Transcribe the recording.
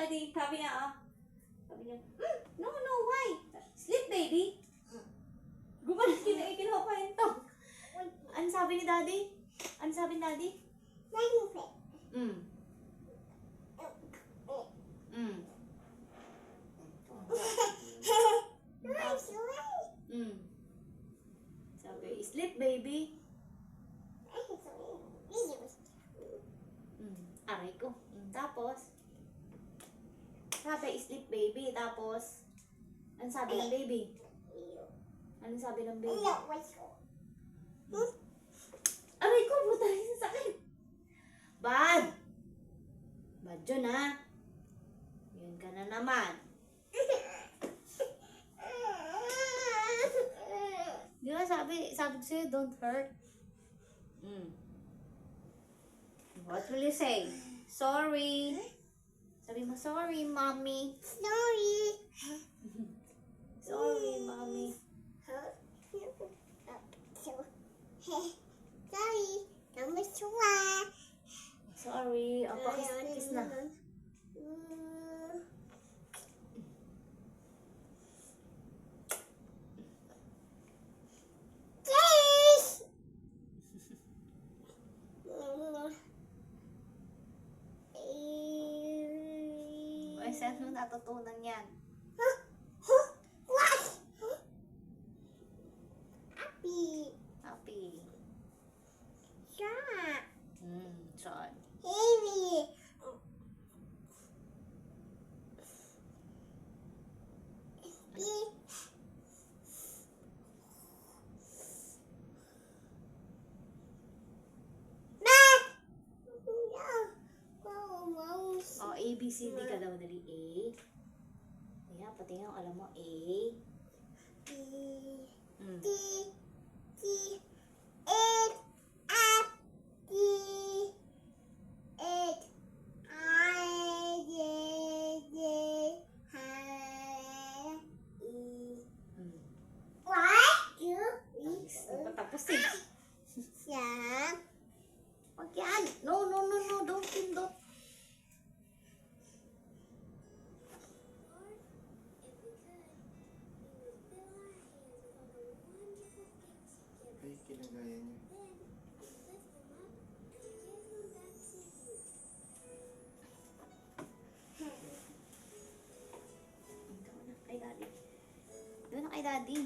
daddy. Sabi niya, Sabi niya, no, why? Sleep, baby. Gumanon, kinuha ko yun to. Ano sabi ni daddy? Ano sabi ni daddy? Sabi, sleep, baby. Aray ko. Tapos, sabi, sleep, baby. Tapos, ano sabi ng baby? Ano sabi ng baby? Aray ko, buta rin sa sakit. Bad! Bad yun, ha? Yun ka na naman. Di ba sabi ko sa'yo, don't hurt. What will you say? Sorry. Sabi mo, sorry, mommy. Sorry, mommy. Sorry. O, pakis na. Ay, saan mo natutunan yan? Happy. Saan? O, A, B, C, D ka daw dali. A. Ayan, pati nga, alam mo, A. Patapos eh. Wag yan. No, don't pindot. Ay, kinagaya niya. Doon na kay daddy.